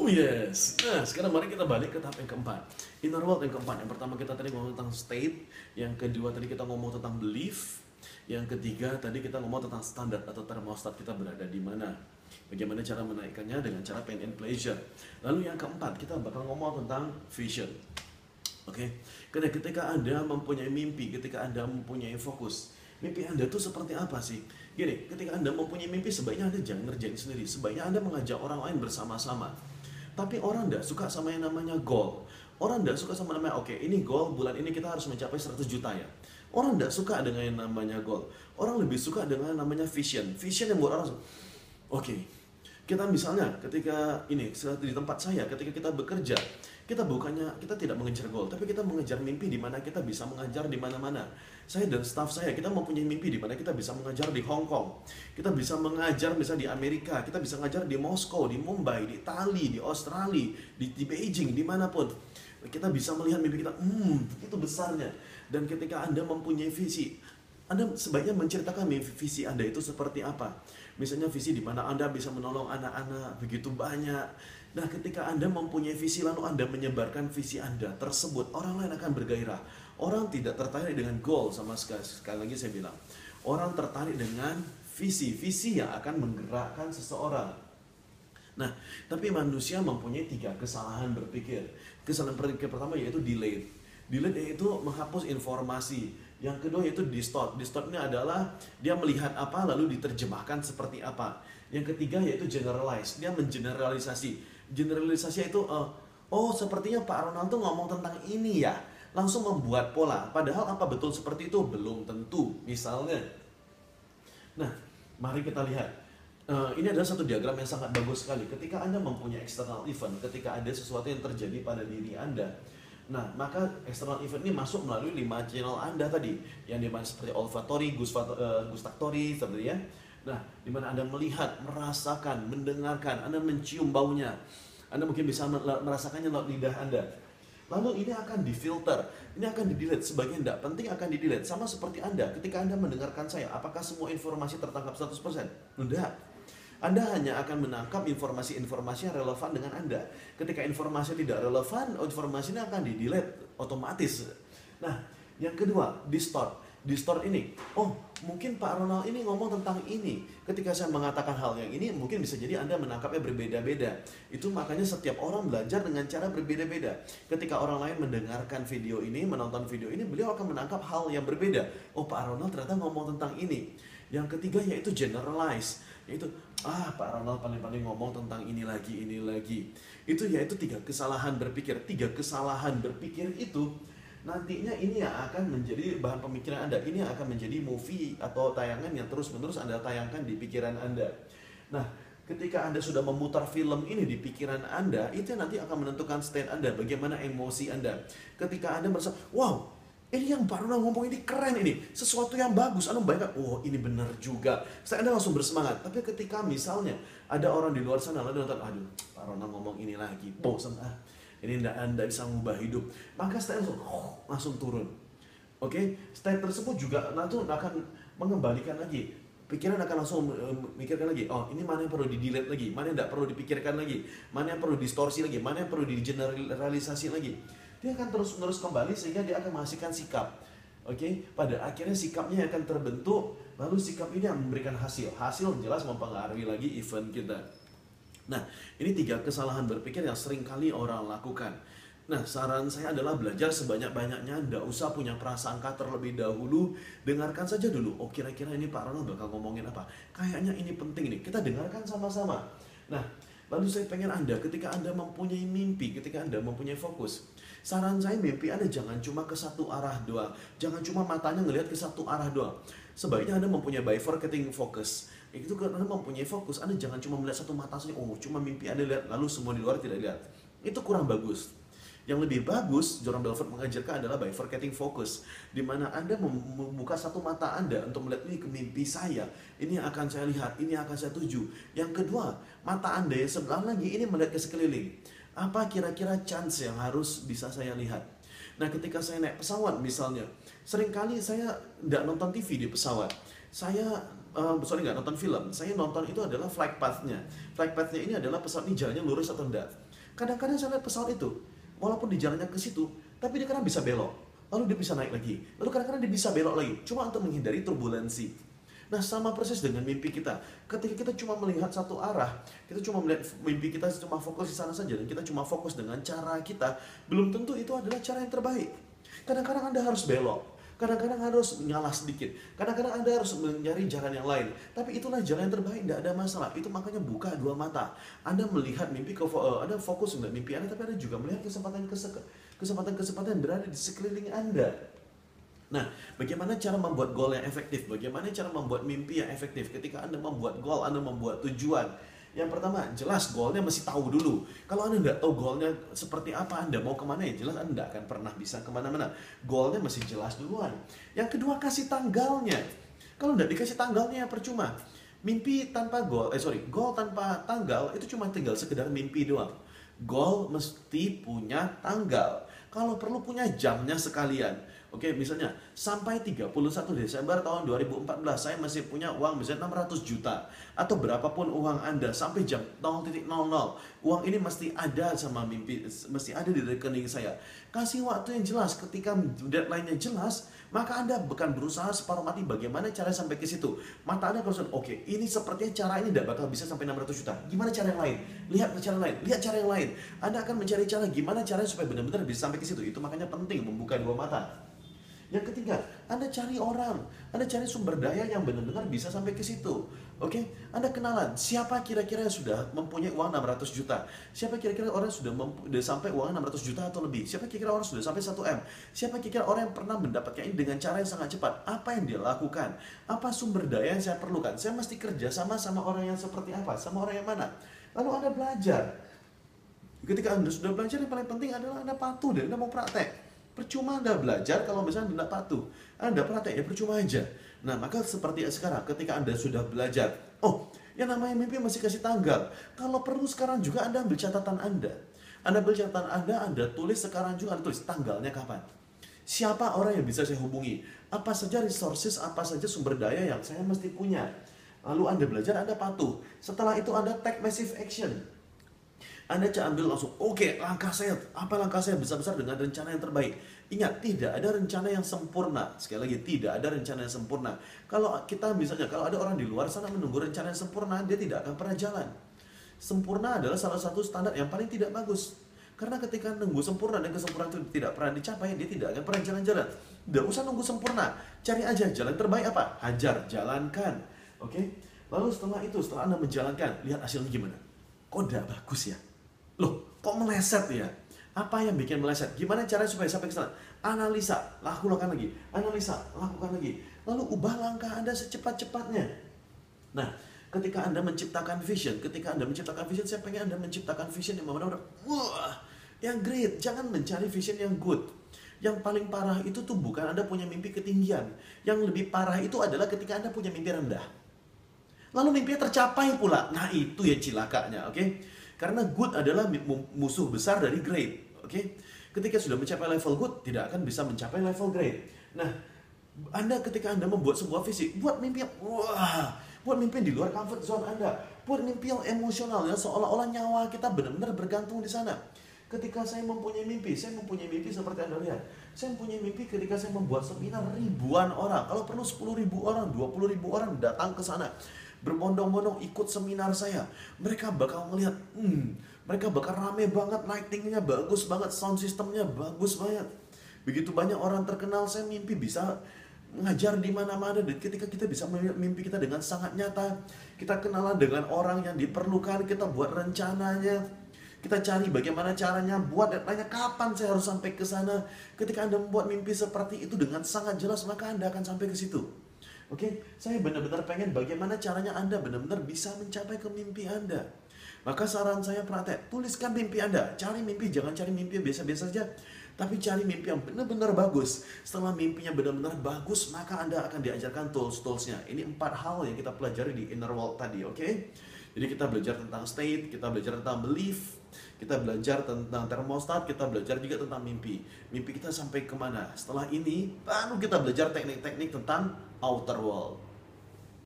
Oh yes. Nah, sekarang mari kita balik ke tahap yang keempat. Inner world yang keempat. Yang pertama kita tadi ngomong tentang state, yang kedua tadi kita ngomong tentang belief, yang ketiga tadi kita ngomong tentang standar atau thermostat kita berada di mana. Bagaimana cara menaikkannya dengan cara pain and pleasure. Lalu yang keempat kita bakal ngomong tentang vision. Oke. Karena ketika Anda mempunyai mimpi, ketika Anda mempunyai fokus, mimpi Anda tuh seperti apa sih? Gini, ketika Anda mempunyai mimpi, sebaiknya Anda jangan ngerjain sendiri. Sebaiknya Anda mengajak orang lain bersama-sama. Tapi orang tidak suka sama yang namanya goal. Orang tidak suka sama namanya, oke, ini goal, bulan ini kita harus mencapai 100 juta ya. Orang tidak suka dengan yang namanya goal. Orang lebih suka dengan yang namanya vision. Vision yang buat orang, oke, kita misalnya ketika ini di tempat saya, ketika kita bekerja, kita tidak mengejar goal, tapi kita mengejar mimpi di mana kita bisa mengajar di mana-mana. Saya dan staff saya, kita mempunyai mimpi di mana kita bisa mengajar di Hong Kong, kita bisa mengajar misalnya di Amerika, kita bisa mengajar di Moskow, di Mumbai, di Itali, di Australia, di Beijing, dimanapun. Kita bisa melihat mimpi kita, itu besarnya. Dan ketika Anda mempunyai visi, Anda sebaiknya menceritakan visi Anda itu seperti apa. Misalnya visi di mana Anda bisa menolong anak-anak begitu banyak. Nah, ketika Anda mempunyai visi lalu Anda menyebarkan visi Anda tersebut, orang lain akan bergairah. Orang tidak tertarik dengan goal sama sekali. Sekali lagi saya bilang, orang tertarik dengan visi yang akan menggerakkan seseorang. Nah, tapi manusia mempunyai 3 kesalahan berpikir. Kesalahan berpikir pertama yaitu delay. Delay yaitu menghapus informasi. Yang kedua yaitu distort. Distort ini adalah dia melihat apa lalu diterjemahkan seperti apa. Yang ketiga yaitu generalize. Dia mengeneralisasi. Generalisasi itu sepertinya Pak Ronald tuh ngomong tentang ini ya. Langsung membuat pola. Padahal apa betul seperti itu? Belum tentu. Misalnya. Nah, mari kita lihat. Ini adalah satu diagram yang sangat bagus sekali. Ketika Anda mempunyai external event, ketika ada sesuatu yang terjadi pada diri Anda, nah, maka external event ini masuk melalui 5 channel Anda tadi, yang dimana seperti olfactory, gustatory, seperti ya. Nah, dimana Anda melihat, merasakan, mendengarkan, Anda mencium baunya, Anda mungkin bisa merasakannya lewat lidah Anda. Lalu ini akan difilter, ini akan di-delete, sebagian tidak penting akan di-delete. Sama seperti Anda, ketika Anda mendengarkan saya, apakah semua informasi tertangkap 100%? Tidak. Anda hanya akan menangkap informasi-informasi yang relevan dengan Anda. Ketika informasi tidak relevan, informasinya akan di-delete otomatis. Nah, yang kedua, distort. Distort ini, mungkin Pak Ronald ini ngomong tentang ini. Ketika saya mengatakan hal yang ini, mungkin bisa jadi Anda menangkapnya berbeda-beda. Itu makanya setiap orang belajar dengan cara berbeda-beda. Ketika orang lain mendengarkan video ini, menonton video ini, beliau akan menangkap hal yang berbeda. Oh, Pak Ronald ternyata ngomong tentang ini. Yang ketiga yaitu generalize. Yaitu, Pak Ronald paling-paling ngomong tentang ini lagi. Itu yaitu 3 kesalahan berpikir. 3 kesalahan berpikir itu nantinya ini yang akan menjadi bahan pemikiran Anda. Ini yang akan menjadi movie atau tayangan yang terus-menerus Anda tayangkan di pikiran Anda. Nah, ketika Anda sudah memutar film ini di pikiran Anda, itu nanti akan menentukan state Anda, bagaimana emosi Anda. Ketika Anda merasa, wow, ini yang Pak Ronald ngomong ini keren ini, sesuatu yang bagus, Anda membayangkan, ini benar juga. Anda langsung bersemangat. Tapi ketika misalnya ada orang di luar sana lalu nonton, aduh, Pak Ronald ngomong ini lagi, bosan ini Anda bisa mengubah hidup, maka state langsung turun. Oke, state tersebut juga nanti akan mengembalikan lagi. Pikiran akan langsung memikirkan lagi, ini mana yang perlu di-delete lagi, mana yang tidak perlu dipikirkan lagi, mana yang perlu distorsi lagi, mana yang perlu di-generalisasi lagi. Dia akan terus-menerus kembali sehingga dia akan menghasilkan sikap. Oke, pada akhirnya sikapnya akan terbentuk, lalu sikap ini akan memberikan hasil. Hasil jelas mempengaruhi lagi event kita. Nah, ini 3 kesalahan berpikir yang sering kali orang lakukan. Nah, saran saya adalah belajar sebanyak-banyaknya, tidak usah punya prasangka terlebih dahulu, dengarkan saja dulu. Kira-kira ini Pak Ronald bakal ngomongin apa? Kayaknya ini penting nih, kita dengarkan sama-sama. Nah, lalu saya pengen Anda, ketika Anda mempunyai mimpi, ketika Anda mempunyai fokus, saran saya mimpi Anda jangan cuma ke satu arah doang. Jangan cuma matanya ngelihat ke satu arah doang. Sebaiknya Anda mempunyai bifurcating focus. Itu karena Anda mempunyai fokus, Anda jangan cuma melihat satu mata saja, cuma mimpi Anda lihat, lalu semua di luar tidak lihat. Itu kurang bagus. Yang lebih bagus, Jordan Belfort mengajarkan adalah bifurcating focus, di mana Anda membuka satu mata Anda untuk melihat ini ke mimpi saya, ini yang akan saya lihat, ini yang akan saya tuju. Yang kedua, mata Anda yang sebelah lagi ini melihat ke sekeliling. Apa kira-kira chance yang harus bisa saya lihat? Nah, ketika saya naik pesawat misalnya, seringkali saya tidak nonton TV di pesawat. Saya nggak nonton film. Saya nonton itu adalah flight path-nya. Flight path-nya ini adalah pesawat ini jalannya lurus atau enggak. Kadang-kadang saya lihat pesawat itu, walaupun di jalannya ke situ, tapi dia kadang bisa belok. Lalu dia bisa naik lagi. Lalu kadang-kadang dia bisa belok lagi. Cuma untuk menghindari turbulensi. Nah, sama persis dengan mimpi kita. Ketika kita cuma melihat satu arah, kita cuma melihat mimpi kita cuma fokus di sana saja, dan kita cuma fokus dengan cara kita, belum tentu itu adalah cara yang terbaik. Kadang-kadang Anda harus belok. Kadang-kadang harus mengalah sedikit. Kadang-kadang Anda harus mencari jalan yang lain. Tapi itulah jalan yang terbaik, tidak ada masalah. Itu makanya buka dua mata. Anda melihat mimpi, Anda fokus dengan mimpi Anda, tapi Anda juga melihat kesempatan-kesempatan yang berada di sekeliling Anda. Nah, bagaimana cara membuat goal yang efektif? Bagaimana cara membuat mimpi yang efektif? Ketika Anda membuat goal, Anda membuat tujuan. Yang pertama, jelas goalnya mesti tahu dulu. Kalau Anda nggak tahu goalnya seperti apa, Anda mau kemana, ya jelas Anda nggak akan pernah bisa kemana-mana. Goalnya mesti jelas duluan. Yang kedua, kasih tanggalnya. Kalau nggak dikasih tanggalnya, ya percuma. Mimpi tanpa goal, goal tanpa tanggal itu cuma tinggal sekedar mimpi doang. Goal mesti punya tanggal. Kalau perlu punya jamnya sekalian. Oke, misalnya sampai 31 Desember tahun 2014 saya masih punya uang misalnya 600 juta atau berapapun uang Anda sampai jam 0.00. Uang ini mesti ada sama mimpi, mesti ada di rekening saya. Kasih waktu yang jelas, ketika deadline-nya jelas, maka Anda bukan berusaha separuh mati bagaimana cara sampai ke situ. Mata Anda kalau oke, ini sepertinya cara ini tidak bakal bisa sampai 600 juta. Gimana cara yang lain? Lihat cara yang lain. Anda akan mencari cara gimana caranya supaya benar-benar bisa sampai ke situ. Itu makanya penting membuka dua mata. Yang ketiga, Anda cari orang, Anda cari sumber daya yang benar-benar bisa sampai ke situ. Oke, Anda kenalan, siapa kira-kira yang sudah mempunyai uang 600 juta? Siapa kira-kira orang yang sudah sampai uang 600 juta atau lebih? Siapa kira-kira orang sudah sampai 1M? Siapa kira-kira orang yang pernah mendapatkan ini dengan cara yang sangat cepat? Apa yang dia lakukan? Apa sumber daya yang saya perlukan? Saya mesti kerja sama orang yang seperti apa? Sama orang yang mana? Lalu Anda belajar. Ketika Anda sudah belajar, yang paling penting adalah Anda patuh dan Anda mau praktek. Percuma Anda belajar kalau misalnya Anda patuh. Anda praktek, ya percuma aja. Nah, maka seperti sekarang, ketika Anda sudah belajar, yang namanya mimpi masih kasih tanggal. Kalau perlu sekarang juga Anda ambil catatan Anda. Anda ambil catatan Anda tulis sekarang juga, Anda tulis tanggalnya kapan. Siapa orang yang bisa saya hubungi? Apa saja resources, apa saja sumber daya yang saya mesti punya. Lalu Anda belajar, Anda patuh. Setelah itu Anda take massive action. Anda ambil langsung, langkah saya besar-besar dengan rencana yang terbaik. Ingat, tidak ada rencana yang sempurna. Sekali lagi, tidak ada rencana yang sempurna. Kalau kita misalnya, kalau ada orang di luar sana menunggu rencana yang sempurna, dia tidak akan pernah jalan. Sempurna adalah salah satu standar yang paling tidak bagus. Karena ketika nunggu sempurna dan kesempurnaan itu tidak pernah dicapai, dia tidak akan pernah jalan-jalan. Tidak usah nunggu sempurna, cari aja jalan terbaik apa? Hajar, jalankan. Oke? Lalu setelah Anda menjalankan, lihat hasilnya gimana. Kok tidak bagus ya? Loh, kok meleset ya? Apa yang bikin meleset? Gimana caranya supaya sampai ke sana? Analisa, lakukan lagi. Analisa, lakukan lagi. Lalu ubah langkah Anda secepat-cepatnya. Nah, ketika Anda menciptakan vision, saya pengen Anda menciptakan vision yang benar-benar yang great. Jangan mencari vision yang good. Yang paling parah itu tuh bukan Anda punya mimpi ketinggian. Yang lebih parah itu adalah ketika Anda punya mimpi rendah. Lalu mimpinya tercapai pula. Nah, itu ya cilakanya, oke? Karena good adalah musuh besar dari great. Oke? Ketika sudah mencapai level good, tidak akan bisa mencapai level great. Nah, ketika Anda membuat sebuah visi, buat mimpi yang buat mimpi di luar comfort zone Anda. Buat mimpi yang emosional, ya seolah-olah nyawa kita benar-benar bergantung di sana. Ketika saya mempunyai mimpi seperti Anda lihat. Saya mempunyai mimpi ketika saya membuat seminar ribuan orang. Kalau perlu 10.000 orang, 20.000 orang datang ke sana. Berbondong-bondong ikut seminar saya. Mereka bakal melihat, mereka bakal rame banget, lightingnya bagus banget, sound systemnya bagus banget. Begitu banyak orang terkenal, saya mimpi bisa ngajar di mana-mana. Dan ketika kita bisa melihat mimpi kita dengan sangat nyata, kita kenalan dengan orang yang diperlukan, kita buat rencananya, kita cari bagaimana caranya, buat deadline-nya kapan saya harus sampai ke sana. Ketika Anda membuat mimpi seperti itu dengan sangat jelas, maka Anda akan sampai ke situ. Oke, saya benar-benar pengen bagaimana caranya Anda benar-benar bisa mencapai ke mimpi Anda. Maka saran saya praktek, tuliskan mimpi Anda. Cari mimpi, jangan cari mimpi yang biasa-biasa saja. Tapi cari mimpi yang benar-benar bagus. Setelah mimpinya benar-benar bagus, maka Anda akan diajarkan tools-toolsnya. Ini 4 hal yang kita pelajari di Inner World tadi, oke? Jadi kita belajar tentang state, kita belajar tentang belief, kita belajar tentang thermostat, kita belajar juga tentang mimpi. Mimpi kita sampai kemana? Setelah ini, baru kita belajar teknik-teknik tentang outer world.